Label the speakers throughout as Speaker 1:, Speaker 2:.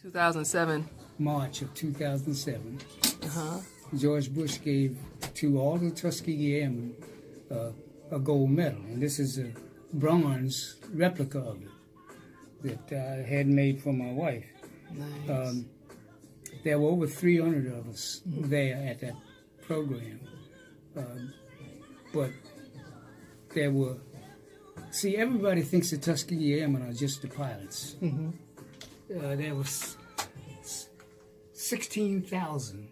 Speaker 1: 2007.
Speaker 2: March of 2007.
Speaker 1: Uh-huh.
Speaker 2: George Bush gave to all the Tuskegee Airmen a gold medal, and this is a bronze replica of it that I had made for my wife.
Speaker 1: Nice.
Speaker 2: There were over 300 of us there at that program, but there were, see, everybody thinks the Tuskegee Airmen are just the pilots. There was 16,000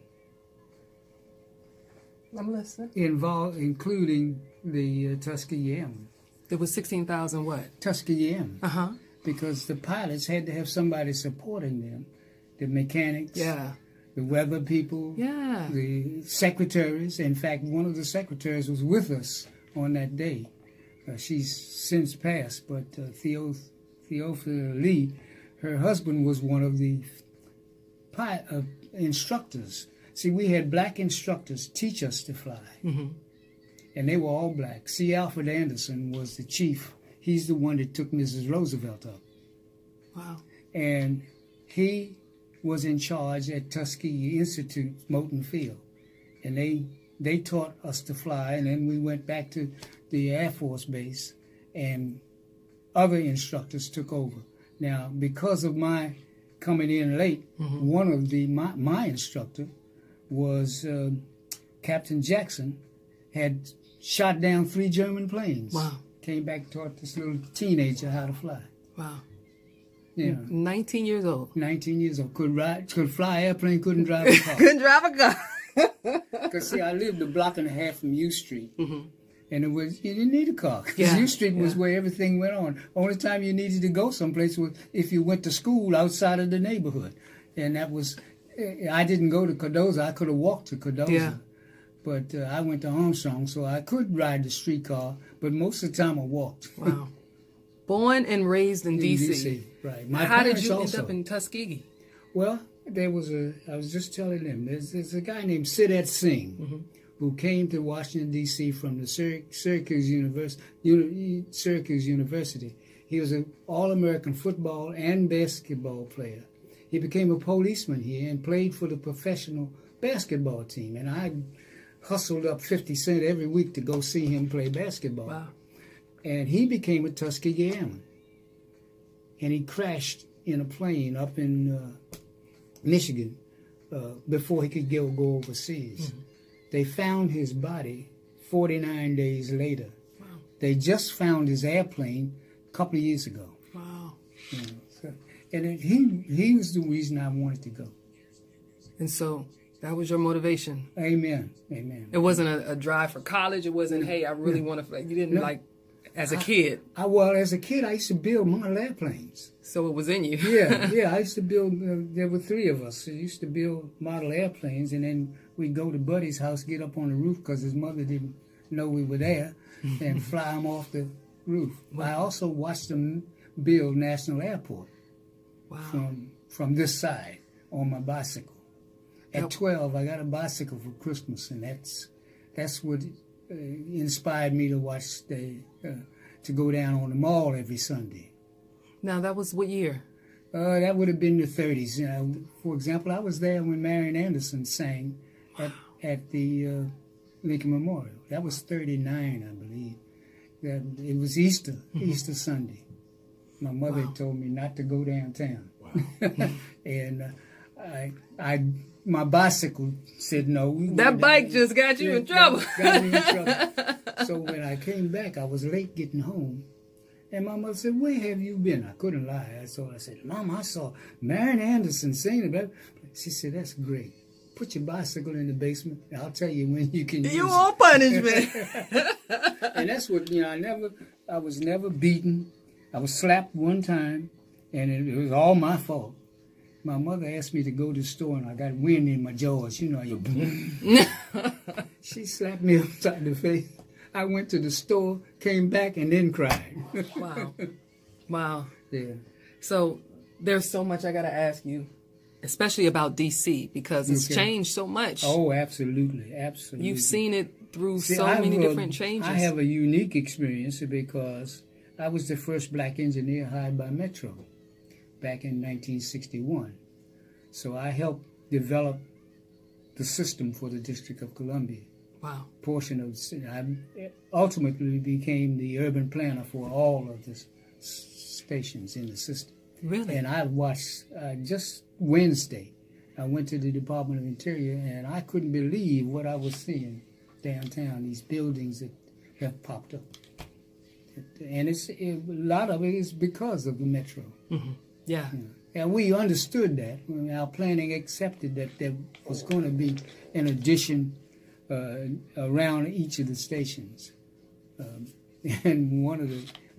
Speaker 1: I'm listening.
Speaker 2: involved, including the Tuskegee Airmen.
Speaker 1: There was 16,000 what?
Speaker 2: Tuskegee Airmen.
Speaker 1: Uh-huh.
Speaker 2: Because the pilots had to have somebody supporting them, the mechanics,
Speaker 1: Yeah.
Speaker 2: the weather people,
Speaker 1: Yeah.
Speaker 2: the secretaries. In fact, one of the secretaries was with us on that day. She's since passed, but Theophila Lee, her husband was one of the instructors. See, we had black instructors teach us to fly, and they were all black. C. Alfred Anderson was the chief. He's the one that took Mrs. Roosevelt up.
Speaker 1: Wow.
Speaker 2: And he was in charge at Tuskegee Institute, Moulton Field. And they taught us to fly, and then we went back to the Air Force Base, and other instructors took over. Now, because of my coming in late, one of my instructor was Captain Jackson, had shot down 3 German planes.
Speaker 1: Wow.
Speaker 2: Came back, taught this little teenager how to fly.
Speaker 1: Wow.
Speaker 2: Yeah.
Speaker 1: 19 years old.
Speaker 2: 19 years old. Could fly airplane, couldn't drive a car.
Speaker 1: Couldn't drive a car.
Speaker 2: Because, see, I lived a block and a half from U Street. And it was, you didn't need a car. Because
Speaker 1: Yeah,
Speaker 2: U Street was
Speaker 1: yeah.
Speaker 2: where everything went on. Only time you needed to go someplace was if you went to school outside of the neighborhood. And that was, I didn't go to Cardozo. I could have walked to Cardozo.
Speaker 1: Yeah.
Speaker 2: But I went to Armstrong, so I could ride the streetcar, but most of the time I walked.
Speaker 1: Wow. Born and raised in D.C.
Speaker 2: Right. My
Speaker 1: How did
Speaker 2: parents
Speaker 1: you
Speaker 2: also.
Speaker 1: end up in Tuskegee?
Speaker 2: Well, I was just telling them, there's a guy named Siddharth Singh who came to Washington, D.C. from the Syracuse University. He was an All-American football and basketball player. He became a policeman here and played for the professional basketball team. And I hustled up 50 cents every week to go see him play basketball.
Speaker 1: Wow.
Speaker 2: And he became a Tuskegee Airman. And he crashed in a plane up in Michigan before he could go overseas. They found his body 49 days later.
Speaker 1: Wow.
Speaker 2: They just found his airplane a couple of years ago.
Speaker 1: Wow.
Speaker 2: You know, and he was the reason I wanted to go.
Speaker 1: And so that was your motivation.
Speaker 2: Amen. Amen.
Speaker 1: It wasn't a drive for college. It wasn't, hey, I really want to fly. You didn't as a kid.
Speaker 2: Well, as a kid, I used to build model airplanes.
Speaker 1: So it was in you.
Speaker 2: Yeah. I used to build, there were 3 of us. So I used to build model airplanes, and then we'd go to Buddy's house, get up on the roof because his mother didn't know we were there, and fly them off the roof.
Speaker 1: Wow.
Speaker 2: I also watched them build National Airport from this side on my bicycle. At 12, I got a bicycle for Christmas, and that's what inspired me to watch to go down on the mall every Sunday.
Speaker 1: Now, that was what year?
Speaker 2: That would have been the 30s. For example, I was there when Marian Anderson sang at the Lincoln Memorial. That was 39, I believe. It was Easter Sunday. My mother told me not to go downtown. Wow. And my bicycle said no.
Speaker 1: That bike just got you in trouble.
Speaker 2: Got me in trouble. So when I came back, I was late getting home. And my mother said, where have you been? I couldn't lie. So I said, Mom, I saw Marian Anderson singing. She said, that's great. Put your bicycle in the basement. I'll tell you when you can use it.
Speaker 1: You on punishment.
Speaker 2: And that's what, I was never beaten. I was slapped one time, and it was all my fault. My mother asked me to go to the store, and I got wind in my jaws. She slapped me upside the face. I went to the store, came back, and then cried.
Speaker 1: Wow. Wow.
Speaker 2: Yeah.
Speaker 1: So there's so much I got to ask you, especially about D.C., because it's changed so much.
Speaker 2: Oh, absolutely. Absolutely.
Speaker 1: You've seen it through many different changes.
Speaker 2: I have a unique experience because I was the first black engineer hired by Metro back in 1961. So I helped develop the system for the District of Columbia.
Speaker 1: Wow.
Speaker 2: Portion of the city. I ultimately became the urban planner for all of the stations in the system.
Speaker 1: Really?
Speaker 2: And I watched, just Wednesday, I went to the Department of Interior, and I couldn't believe what I was seeing downtown, these buildings that have popped up. And a lot of it is because of the metro.
Speaker 1: Mm-hmm. Yeah.
Speaker 2: And we understood that. Our planning accepted that there was going to be an addition around each of the stations. And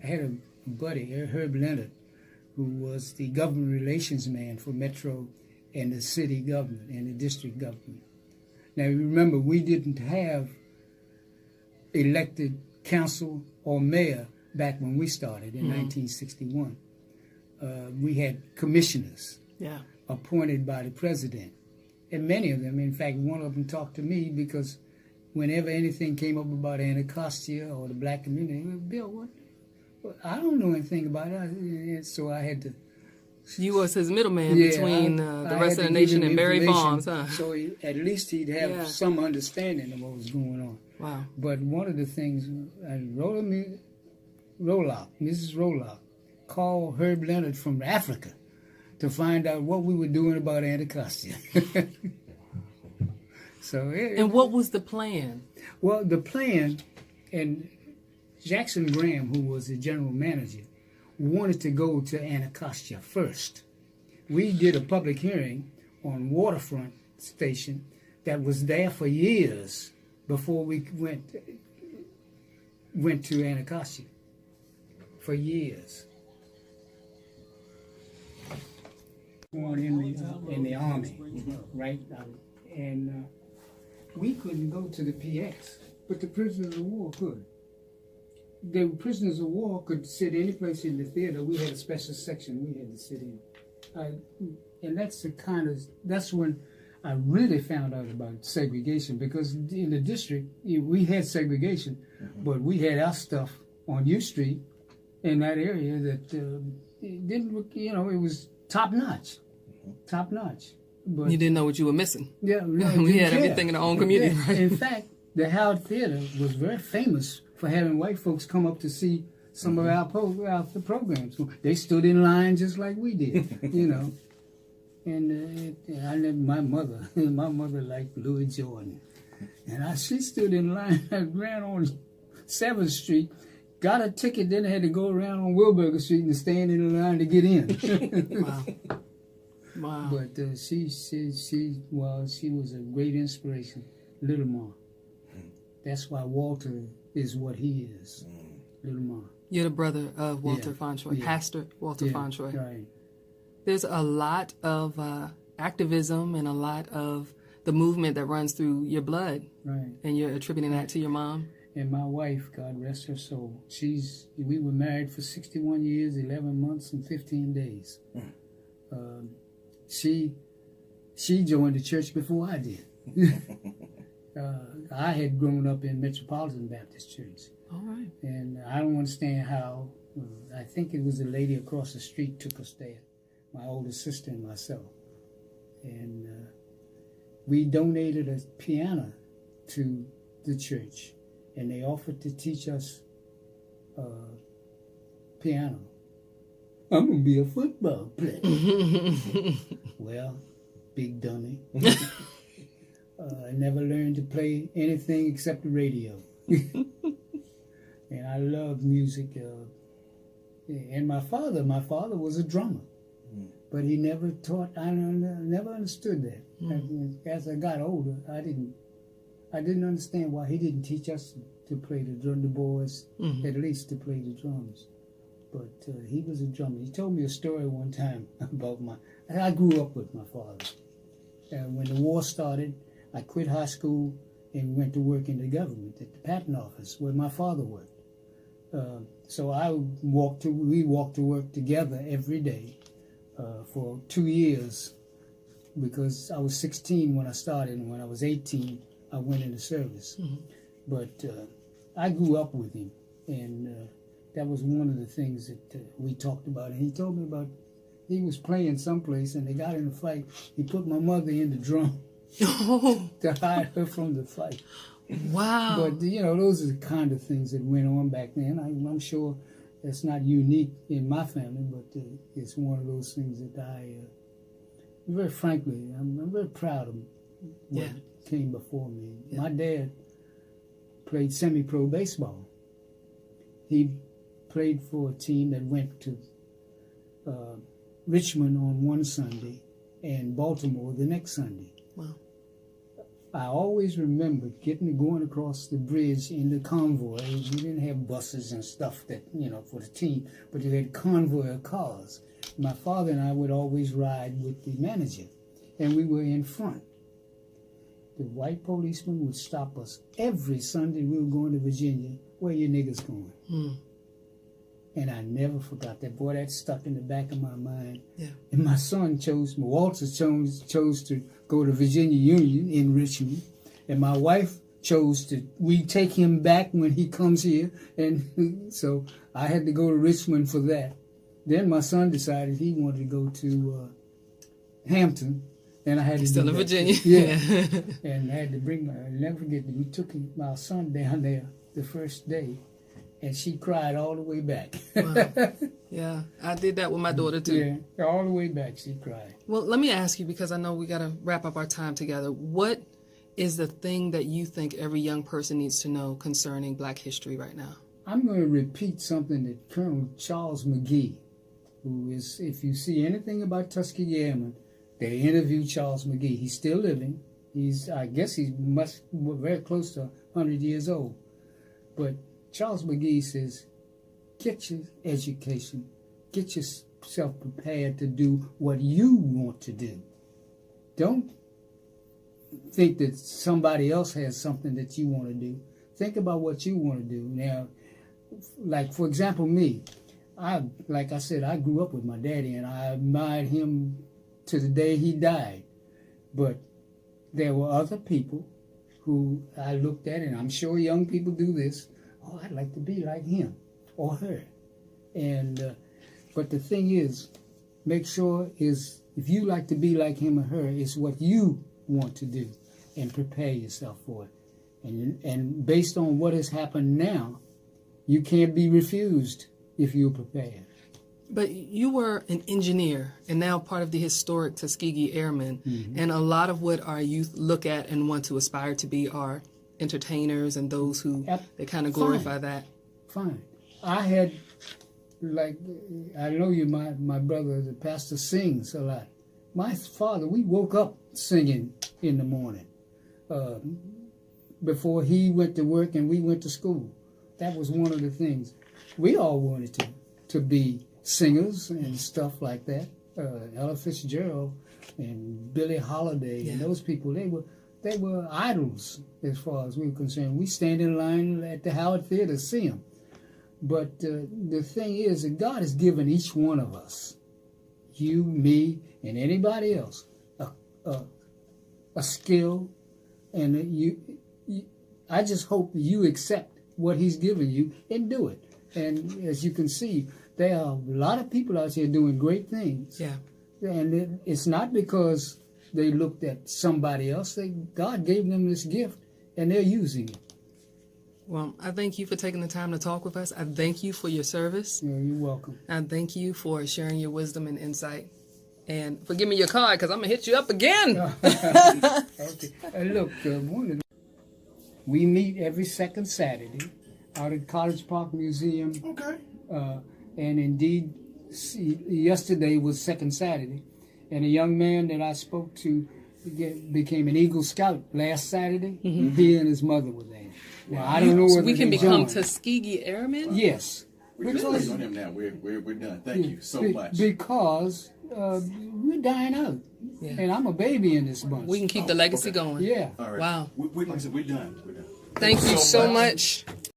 Speaker 2: I had a buddy, Herb Leonard, who was the government relations man for Metro and the city government and the district government. Now, remember, we didn't have elected council or mayor back when we started in 1961. We had commissioners appointed by the president. And many of them, in fact, one of them talked to me because whenever anything came up about Anacostia or the black community, Bill, what? I don't know anything about it. So I had to...
Speaker 1: You was his middleman between the rest of the nation and Barry Farms, huh?
Speaker 2: So at least he'd have some understanding of what was going on.
Speaker 1: Wow.
Speaker 2: But one of the things, Mrs. Roloff, called Herb Leonard from Africa to find out what we were doing about Anacostia. And
Speaker 1: what was the plan?
Speaker 2: Well, the plan, and Jackson Graham, who was the general manager, wanted to go to Anacostia first. We did a public hearing on Waterfront Station that was there for years before we went to Anacostia. For years. In the Army, right? And we couldn't go to the PX, but the prisoners of war could. The prisoners of war could sit any place in the theater. We had a special section we had to sit in. And that's when I really found out about segregation, because in the district, we had segregation, but we had our stuff on U Street in that area that didn't, it was top notch. Top notch. But
Speaker 1: you didn't know what you were missing.
Speaker 2: Yeah.
Speaker 1: We had everything in our own community.
Speaker 2: Yeah.
Speaker 1: Right?
Speaker 2: In fact, the Howard Theater was very famous for having white folks come up to see some of our programs. They stood in line just like we did, And my mother liked Louis Jordan. And she stood in line, ran on 7th Street, got a ticket, then had to go around on Wilburger Street and stand in the line to get in.
Speaker 1: Wow.
Speaker 2: But she was a great inspiration, Little Ma. That's why Walter is what he is, Little Ma.
Speaker 1: You're the brother of Walter Fauntroy, Pastor Walter Fauntroy.
Speaker 2: Right.
Speaker 1: There's a lot of activism and a lot of the movement that runs through your blood.
Speaker 2: Right.
Speaker 1: And you're attributing that to your mom?
Speaker 2: And my wife, God rest her soul, we were married for 61 years, 11 months, and 15 days. She joined the church before I did. I had grown up in Metropolitan Baptist Church.
Speaker 1: All right.
Speaker 2: And I don't understand how, I think it was a lady across the street took us there, my older sister and myself. And we donated a piano to the church, and they offered to teach us piano. I'm going to be a football player. Well, big dummy. I never learned to play anything except the radio. And I love music. And my father was a drummer. But he never taught, I never understood that. As I got older, I didn't understand why he didn't teach us to play the boys, at least to play the drums. But he was a drummer. He told me a story one time about I grew up with my father. When the war started, I quit high school and went to work in the government at the patent office where my father worked. So we walked to work together every day for 2 years, because I was 16 when I started, and when I was 18, I went into service. But I grew up with him, and that was one of the things that we talked about. And he told me about he was playing someplace and they got in a fight. He put my mother in the drum
Speaker 1: Oh,
Speaker 2: to hide her from the fight.
Speaker 1: wow.
Speaker 2: But, you know, those are the kind of things that went on back then. I'm sure it's not unique in my family, but it's one of those things that very frankly, I'm very proud of what came before me. Yeah. My dad played semi-pro baseball. He played for a team that went to Richmond on one Sunday and Baltimore the next Sunday.
Speaker 1: Wow.
Speaker 2: I always remember going across the bridge in the convoy. We didn't have buses and stuff that, you know, for the team, but you had a convoy of cars. My father and I would always ride with the manager, and we were in front. The white policeman would stop us every Sunday we were going to Virginia. Where you niggas going? And I never forgot that. Boy, that stuck in the back of my mind. Yeah. And my son Walter chose to go to Virginia Union in Richmond. And my wife we take him back when he comes here. And so I had to go to Richmond for that. Then my son decided he wanted to go to Hampton. And I had to
Speaker 1: still in Virginia.
Speaker 2: Yeah. And I had to I'll never forget, we took my son down there the first day. And she cried all the way back.
Speaker 1: Wow. Yeah, I did that with my daughter too.
Speaker 2: Yeah, all the way back she cried.
Speaker 1: Well, let me ask you, because I know we got to wrap up our time together. What is the thing that you think every young person needs to know concerning Black history right now? I'm
Speaker 2: going to repeat something that Colonel Charles McGee, who is, if you see anything about Tuskegee Airmen, they interviewed Charles McGee. He's still living. I guess he's very close to 100 years old. But Charles McGee says, get your education, get yourself prepared to do what you want to do. Don't think that somebody else has something that you want to do. Think about what you want to do. Now, like, for example, me, like I said, I grew up with my daddy, and I admired him to the day he died. But there were other people who I looked at, and I'm sure young people do this. Oh, I'd like to be like him or her. And but the thing is, make sure if you like to be like him or her, it's what you want to do, and prepare yourself for it. And based on what has happened now, you can't be refused if you're prepared.
Speaker 1: But you were an engineer and now part of the historic Tuskegee Airmen, and a lot of what our youth look at and want to aspire to be are entertainers and those who they kind of glorify that.
Speaker 2: Fine. I had, like, I know my brother, the pastor, sings a lot. My father, we woke up singing in the morning before he went to work and we went to school. That was one of the things. We all wanted to be singers and stuff like that. Ella Fitzgerald and Billie Holiday and those people, they were idols as far as we were concerned. We stand in line at the Howard Theater to see them. But the thing is that God has given each one of us, you, me, and anybody else, a skill, and I just hope you accept what He's given you and do it. And as you can see, there are a lot of people out here doing great things. Yeah. And it's not because they looked at somebody else. God gave them this gift, and they're using it.
Speaker 1: Well, I thank you for taking the time to talk with us. I thank you for your service.
Speaker 2: Yeah, you're welcome.
Speaker 1: I thank you for sharing your wisdom and insight. And for giving me your card, because I'm going to hit you up again.
Speaker 2: Okay. Look, we meet every second Saturday out at College Park Museum.
Speaker 3: Okay.
Speaker 2: And indeed, yesterday was second Saturday. And a young man that I spoke to became an Eagle Scout last Saturday. He and his mother were there. Now, I don't know whether
Speaker 1: we can become Tuskegee Airmen?
Speaker 2: Yes.
Speaker 3: We're just on him now. We're done. Thank you so much.
Speaker 2: Because we're dying out. Yeah. And I'm a baby in this bunch.
Speaker 1: We can keep the legacy going.
Speaker 2: Yeah.
Speaker 3: All right.
Speaker 1: Wow.
Speaker 3: Like I said, we're done.
Speaker 1: Thank you so much.